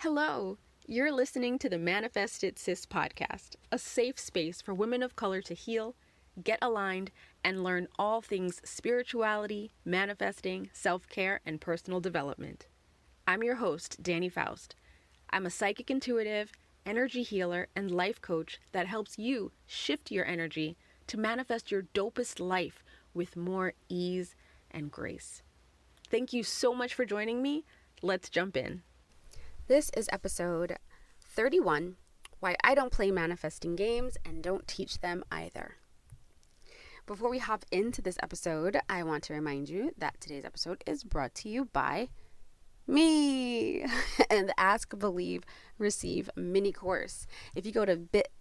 Hello, you're listening to the Manifest It Sis podcast, a safe space for women of color to heal, get aligned, and learn all things spirituality, manifesting, self-care, and personal development. I'm your host, Dani Faust. I'm a psychic intuitive, energy healer, and life coach that helps you shift your energy to manifest your dopest life with more ease and grace. Thank you so much for joining me. Let's jump in. This is episode 31, Why I Don't Play Manifesting Games and Don't Teach Them Either. Before we hop into this episode, I want to remind you that today's episode is brought to you by me and the Ask, Believe, Receive mini course. If you go to bit.ly/ABR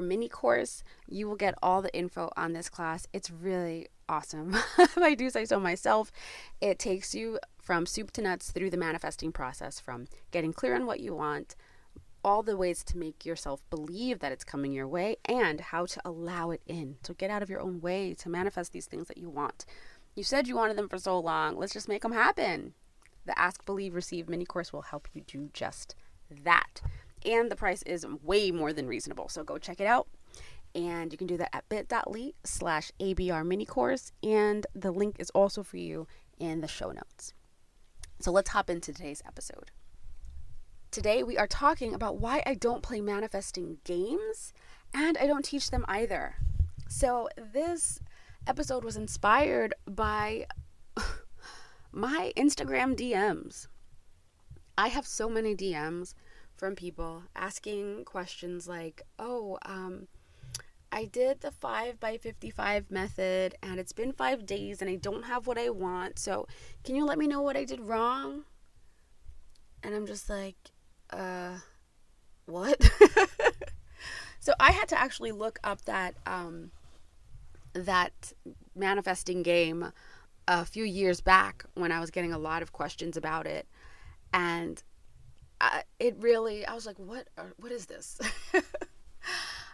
mini course, you will get all the info on this class. It's really awesome. If I do say so myself, it takes you from soup to nuts through the manifesting process, from getting clear on what you want, all the ways to make yourself believe that it's coming your way, and how to allow it in. So get out of your own way to manifest these things that you want. You said you wanted them for so long. Let's just make them happen. The Ask, Believe, Receive mini course will help you do just that. And the price is way more than reasonable. So go check it out. And you can do that at bit.ly/ABR mini course. And the link is also for you in the show notes. So let's hop into today's episode. Today we are talking about why I don't play manifesting games and I don't teach them either. So this episode was inspired by my Instagram DMs. I have so many DMs from people asking questions like, I did the 5x55 method and it's been 5 days and I don't have what I want. So can you let me know what I did wrong? And I'm just like, what? So I had to actually look up that manifesting game a few years back when I was getting a lot of questions about it. And I was like, what is this?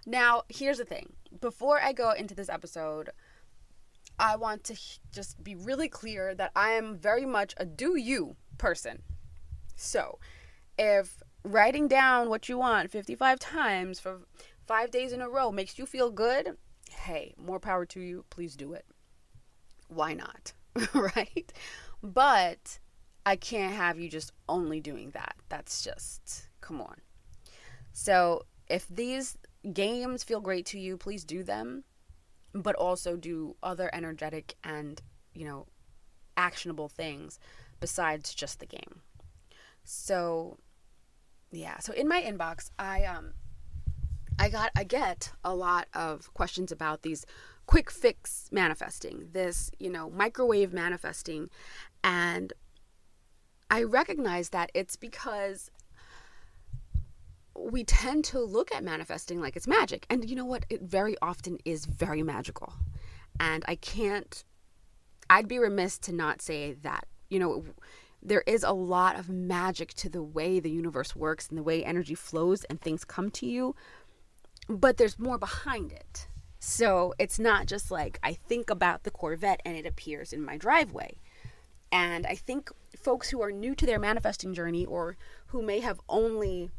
Now, here's the thing. Before I go into this episode, I want to just be really clear that I am very much a do you person. So, if writing down what you want 55 times for 5 days in a row makes you feel good, hey, more power to you. Please do it. Why not? Right? But I can't have you just only doing that. That's just, come on. So, if these games feel great to you, please do them, but also do other energetic and, actionable things besides just the game. So, yeah. So in my inbox, I get a lot of questions about these quick fix manifesting, this, microwave manifesting, and I recognize that it's because we tend to look at manifesting like it's magic. And you know what? It very often is very magical. And I'd be remiss to not say that, there is a lot of magic to the way the universe works and the way energy flows and things come to you. But there's more behind it. So it's not just like I think about the Corvette and it appears in my driveway. And I think folks who are new to their manifesting journey, or who may have only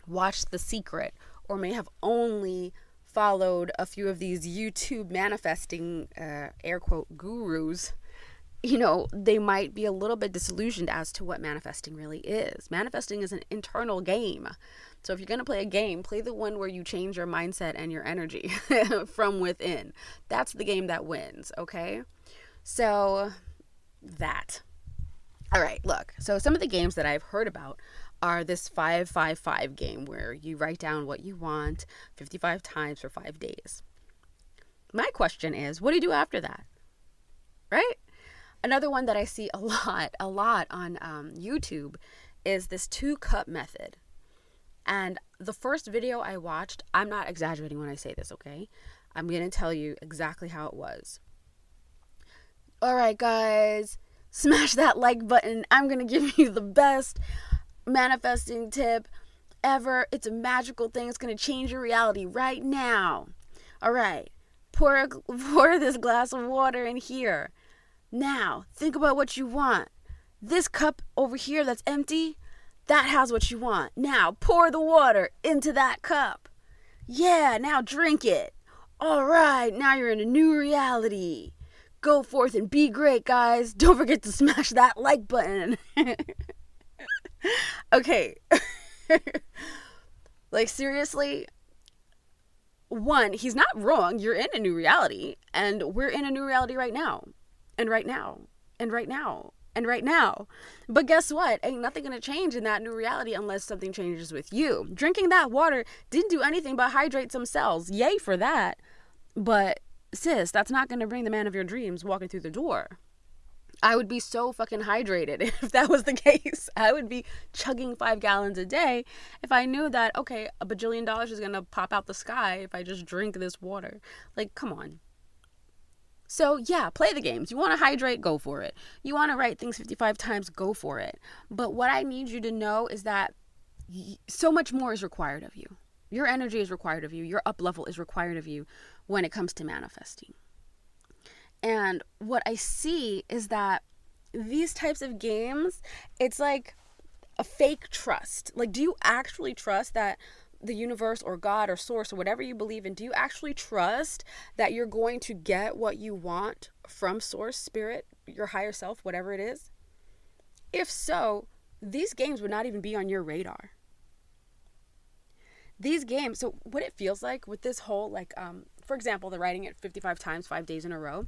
watched The Secret, or may have only followed a few of these YouTube manifesting air quote gurus, they might be a little bit disillusioned as to what manifesting really is. Manifesting is an internal game. So if you're going to play a game, play the one where you change your mindset and your energy from within. That's the game that wins, okay? So that. All right, look. So some of the games that I've heard about are this 5-5-5 game where you write down what you want 55 times for 5 days. My question is, what do you do after that? Right? Another one that I see a lot on YouTube is this 2-cup method. And the first video I watched, I'm not exaggerating when I say this, okay? I'm going to tell you exactly how it was. All right, guys, smash that like button. I'm going to give you the best manifesting tip ever. It's a magical thing. It's going to change your reality right now. All right, pour this glass of water in here. Now, think about what you want. This cup over here that's empty, that has what you want. Now pour the water into that cup. Yeah, now drink it. All right, now you're in a new reality. Go forth and be great, guys. Don't forget to smash that like button. Okay. Like, seriously, one, he's not wrong. You're in a new reality, and we're in a new reality right now. And right now. And right now. And right now. But guess what? Ain't nothing gonna change in that new reality unless something changes with you. Drinking that water didn't do anything but hydrate some cells. Yay for that. But sis, that's not gonna bring the man of your dreams walking through the door. I would be so fucking hydrated if that was the case. I would be chugging 5 gallons a day if I knew that, okay, $1 bajillion is going to pop out the sky if I just drink this water. Like, come on. So, yeah, play the games. You want to hydrate? Go for it. You want to write things 55 times? Go for it. But what I need you to know is that so much more is required of you. Your energy is required of you. Your up level is required of you when it comes to manifesting. And what I see is that these types of games, it's like a fake trust. Like, do you actually trust that the universe or God or source or whatever you believe in, do you actually trust that you're going to get what you want from source, spirit, your higher self, whatever it is? If so, these games would not even be on your radar. These games, so what it feels like with this whole, like, for example, the writing it 55 times, 5 days in a row.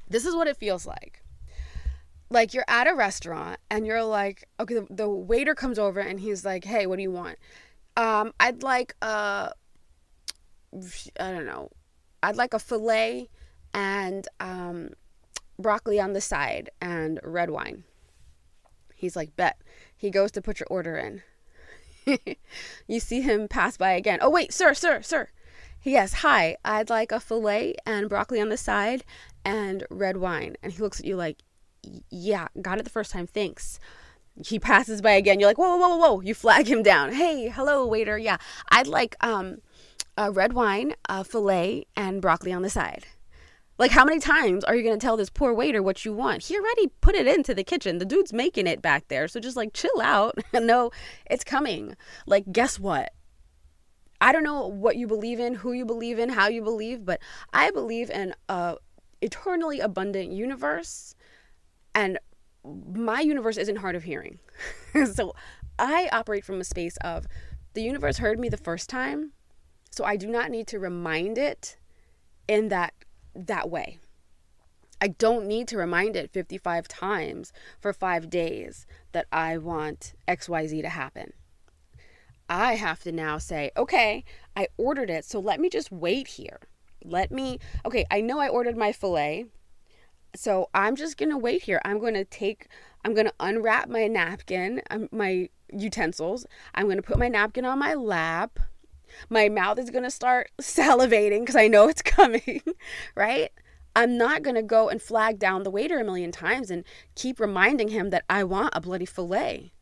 This is what it feels like. Like, you're at a restaurant and you're like, okay, the waiter comes over and he's like, hey, what do you want? I'd like I'd like a filet and broccoli on the side and red wine. He's like, bet. He goes to put your order in. You see him pass by again. Oh, wait, sir. Yes, hi, I'd like a filet and broccoli on the side and red wine. And he looks at you like, yeah, got it the first time, thanks. He passes by again. You're like, whoa. You flag him down. Hey, hello, waiter. Yeah, I'd like a red wine, a filet, and broccoli on the side. Like, how many times are you going to tell this poor waiter what you want? He already put it into the kitchen. The dude's making it back there. So just, like, chill out. No, it's coming. Like, guess what? I don't know what you believe in, who you believe in, how you believe, but I believe in a eternally abundant universe, and my universe isn't hard of hearing. So I operate from a space of the universe heard me the first time, so I do not need to remind it in that way. I don't need to remind it 55 times for 5 days that I want XYZ to happen. I have to now say, okay, I ordered it, so let me just wait here. Okay, I know I ordered my filet, so I'm just going to wait here. I'm going to unwrap my napkin, my utensils. I'm going to put my napkin on my lap. My mouth is going to start salivating because I know it's coming, right? I'm not going to go and flag down the waiter a million times and keep reminding him that I want a bloody filet,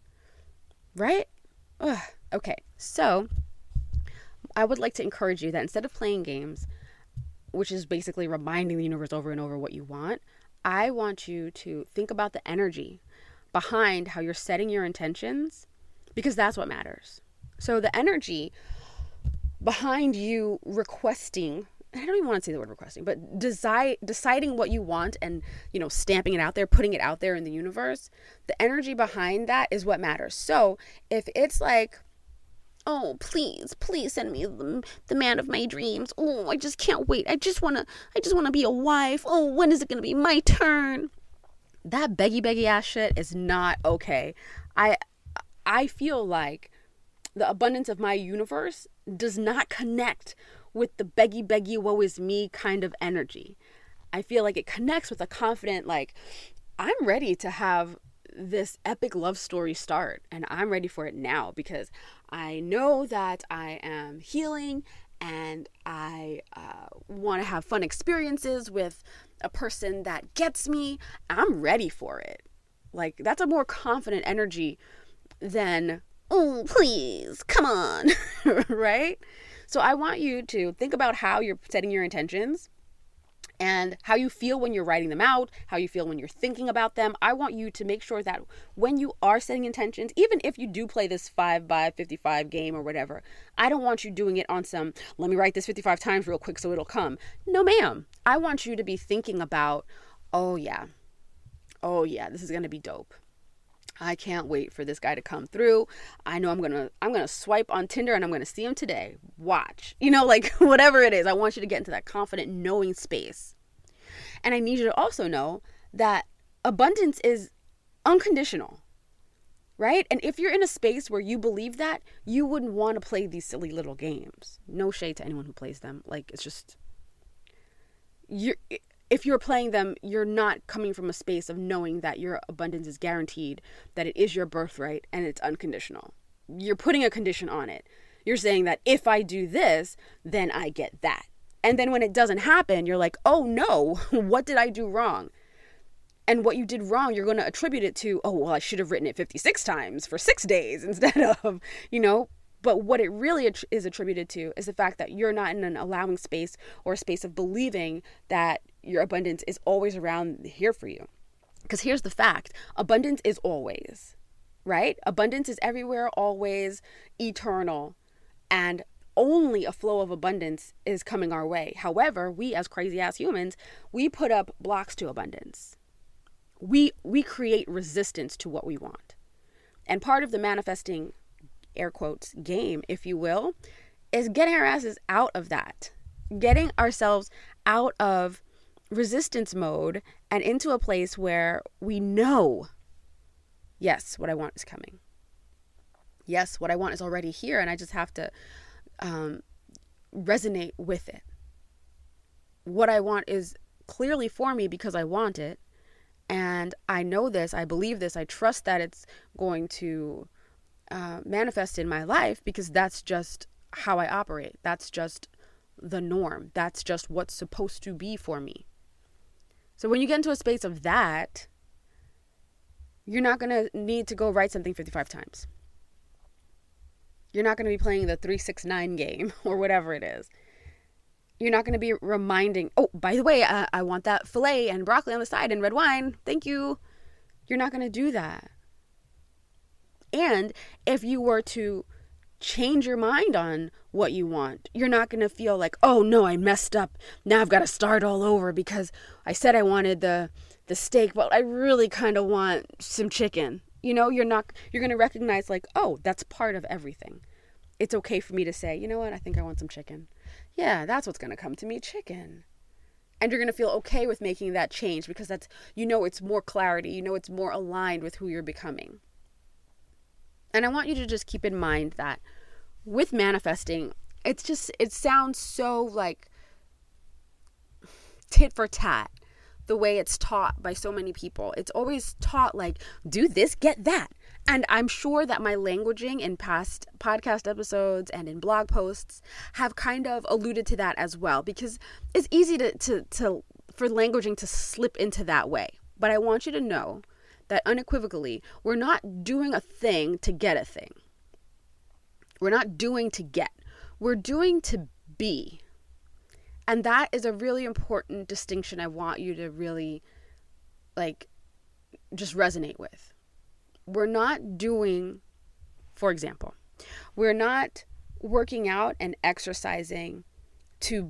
right? Ugh. Okay, so I would like to encourage you that instead of playing games, which is basically reminding the universe over and over what you want, I want you to think about the energy behind how you're setting your intentions, because that's what matters. So the energy behind you requesting, I don't even want to say the word requesting, but deciding what you want and, stamping it out there, putting it out there in the universe, the energy behind that is what matters. So if it's like, oh, please send me the man of my dreams. Oh, I just can't wait. I just want to be a wife. Oh, when is it going to be my turn? That beggy ass shit is not okay. I feel like the abundance of my universe does not connect with the beggy, woe is me kind of energy. I feel like it connects with a confident, like, I'm ready to have this epic love story start, and I'm ready for it now because I know that I am healing and I want to have fun experiences with a person that gets me. I'm ready for it. Like, that's a more confident energy than, oh, please, come on, right? So I want you to think about how you're setting your intentions And how you feel when you're writing them out, how you feel when you're thinking about them. I want you to make sure that when you are setting intentions, even if you do play this 5 by 55 game or whatever, I don't want you doing it on some, let me write this 55 times real quick so it'll come. No, ma'am. I want you to be thinking about, oh yeah, this is going to be dope. I can't wait for this guy to come through. I know I'm going to swipe on Tinder and I'm going to see him today. Watch. Like whatever it is, I want you to get into that confident knowing space. And I need you to also know that abundance is unconditional, right? And if you're in a space where you believe that, you wouldn't want to play these silly little games. No shade to anyone who plays them. Like, it's just, if you're playing them, you're not coming from a space of knowing that your abundance is guaranteed, that it is your birthright, and it's unconditional. You're putting a condition on it. You're saying that if I do this, then I get that. And then when it doesn't happen, you're like, oh no, what did I do wrong? And what you did wrong, you're going to attribute it to, oh, well, I should have written it 56 times for 6 days instead of, But what it really is attributed to is the fact that you're not in an allowing space or a space of believing that your abundance is always around here for you. Because here's the fact, abundance is always, right? Abundance is everywhere, always, eternal, and only a flow of abundance is coming our way. However, we as crazy ass humans, we put up blocks to abundance. We create resistance to what we want. And part of the manifesting, air quotes, game, if you will, is getting our asses out of that. Getting ourselves out of resistance mode and into a place where we know, yes, what I want is coming. Yes, what I want is already here, and I just have to resonate with it. What I want is clearly for me because I want it, and I know this, I believe this, I trust that it's going to manifest in my life because that's just how I operate. That's just the norm. That's just what's supposed to be for me. So when you get into a space of that, you're not going to need to go write something 55 times. You're not going to be playing the 369 game or whatever it is. You're not going to be reminding, oh, by the way, I want that filet and broccoli on the side and red wine. Thank you. You're not going to do that. And if you were to change your mind on what you want, you're not going to feel like, oh no, I messed up. Now I've got to start all over because I said I wanted the steak, but I really kind of want some chicken. You're going to recognize like, oh, that's part of everything. It's okay for me to say, you know what? I think I want some chicken. Yeah, that's what's going to come to me, chicken. And you're going to feel okay with making that change because that's, it's more clarity. It's more aligned with who you're becoming. And I want you to just keep in mind that with manifesting, it sounds so like tit for tat, the way it's taught by so many people. It's always taught like, do this, get that. And I'm sure that my languaging in past podcast episodes and in blog posts have kind of alluded to that as well, because it's easy for languaging to slip into that way. But I want you to know that unequivocally, we're not doing a thing to get a thing. We're not doing to get. We're doing to be. And that is a really important distinction I want you to really just resonate with. We're not doing, for example, we're not working out and exercising to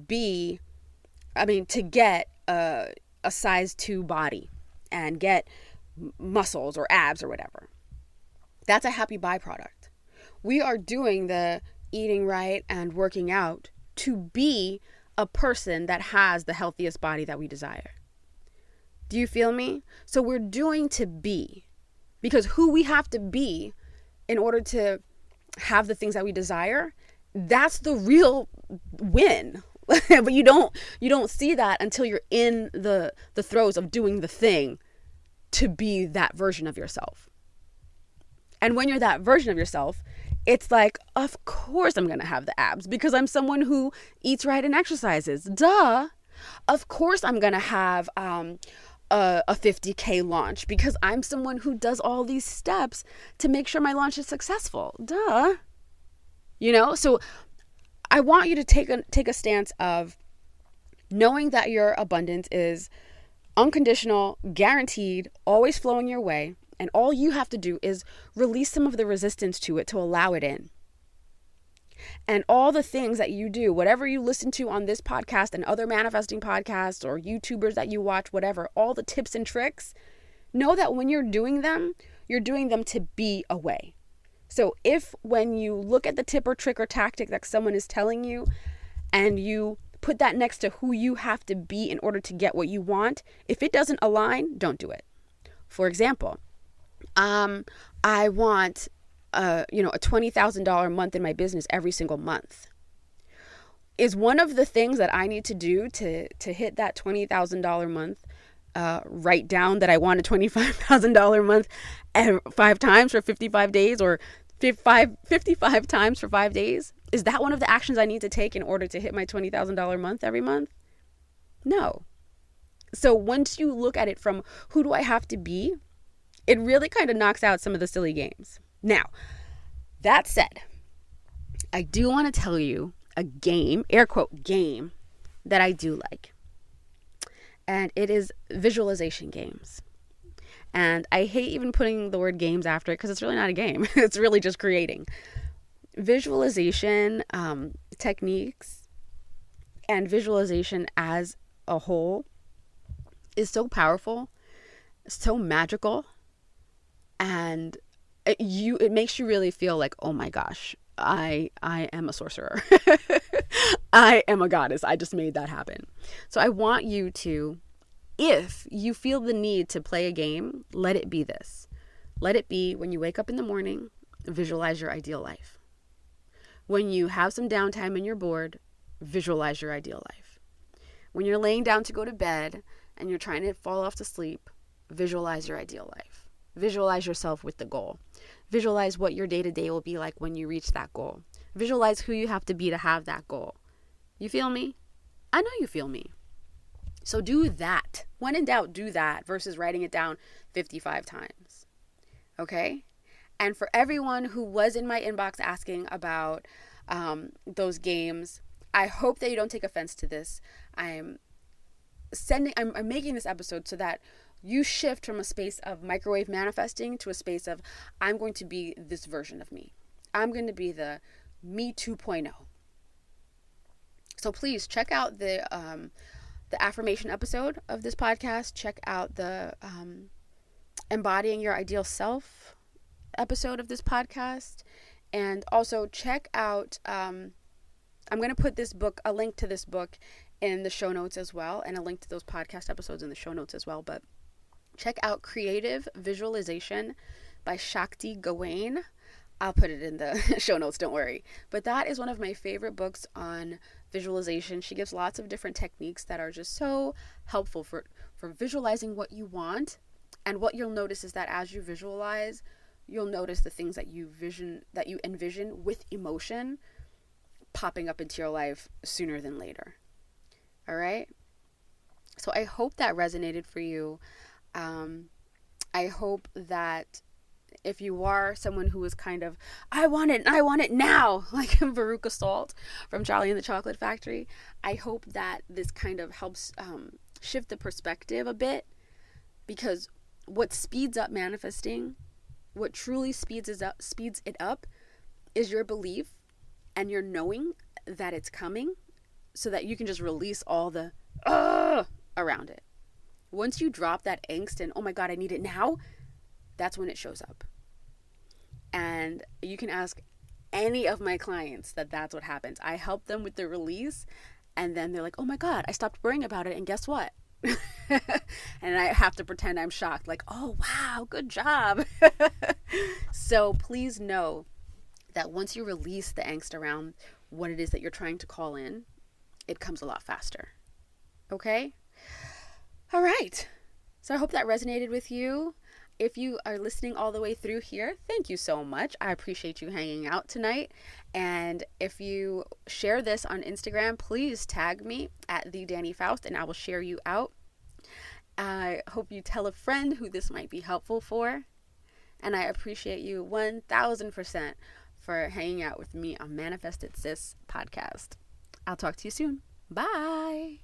get a size 2 body and get muscles or abs or whatever. That's a happy byproduct. We are doing the eating right and working out to be a person that has the healthiest body that we desire. Do you feel me? So we're doing to be, because who we have to be in order to have the things that we desire, that's the real win. But you don't see that until you're in the throes of doing the thing to be that version of yourself. And when you're that version of yourself, it's like, of course I'm going to have the abs because I'm someone who eats right and exercises. Duh. Of course I'm going to have a 50K launch because I'm someone who does all these steps to make sure my launch is successful. Duh. So I want you to take a stance of Knowing that your abundance is unconditional, guaranteed, always flowing your way, and all you have to do is release some of the resistance to it to allow it in. And all the things that you do, whatever you listen to on this podcast and other manifesting podcasts or YouTubers that you watch, whatever, all the tips and tricks, know that when you're doing them to be a way. So if when you look at the tip or trick or tactic that someone is telling you and you put that next to who you have to be in order to get what you want, if it doesn't align, don't do it. For example, I want a $20,000 month in my business every single month. Is one of the things that I need to do to hit that $20,000 month, write down that I want a $25,000 month 5 times for 55 days or 55 times for 5 days? Is that one of the actions I need to take in order to hit my $20,000 month every month? No. So once you look at it from who do I have to be, it really kind of knocks out some of the silly games. Now, that said, I do want to tell you a game, air quote game, that I do like. And it is visualization games. And I hate even putting the word games after it because it's really not a game. It's really just creating. Visualization techniques and visualization as a whole is so powerful, so magical, and it makes you really feel like, oh my gosh, I am a sorcerer. I am a goddess. I just made that happen. So I want you to, if you feel the need to play a game, let it be this. Let it be when you wake up in the morning, visualize your ideal life. When you have some downtime and you're bored, visualize your ideal life. When you're laying down to go to bed and you're trying to fall off to sleep, visualize your ideal life. Visualize yourself with the goal. Visualize what your day-to-day will be like when you reach that goal. Visualize who you have to be to have that goal. You feel me? I know you feel me. So do that. When in doubt, do that versus writing it down 55 times. Okay? And for everyone who was in my inbox asking about those games, I hope that you don't take offense to this. I'm making this episode so that you shift from a space of microwave manifesting to a space of, I'm going to be this version of me. I'm going to be the me 2.0. So please check out the affirmation episode of this podcast. Check out the embodying your ideal self episode of this podcast. And also check out, I'm going to put this book, a link to this book in the show notes as well, and a link to those podcast episodes in the show notes as well. But check out Creative Visualization by Shakti Gawain. I'll put it in the show notes, don't worry. But that is one of my favorite books on visualization. She gives lots of different techniques that are just so helpful for visualizing what you want. And what you'll notice is that as you visualize, you'll notice the things that you envision with emotion popping up into your life sooner than later. All right? So I hope that resonated for you. I hope that if you are someone who is kind of, I want it now, like Veruca Salt from Charlie and the Chocolate Factory, I hope that this kind of helps shift the perspective a bit, because what speeds up manifesting, what truly speeds it up is your belief and your knowing that it's coming, so that you can just release all the around it. Once you drop that angst and, oh my God, I need it now, that's when it shows up. And you can ask any of my clients that's what happens. I help them with the release, and then they're like, oh my God, I stopped worrying about it, and guess what? And I have to pretend I'm shocked, like, oh wow, good job. So please know that once you release the angst around what it is that you're trying to call in, it comes a lot faster. Okay? All right. So I hope that resonated with you. If you are listening all the way through here, thank you so much. I appreciate you hanging out tonight. And if you share this on Instagram, please tag me at the Dani Faust, and I will share you out. I hope you tell a friend who this might be helpful for. And I appreciate you 1000% for hanging out with me on Manifested Sis podcast. I'll talk to you soon. Bye.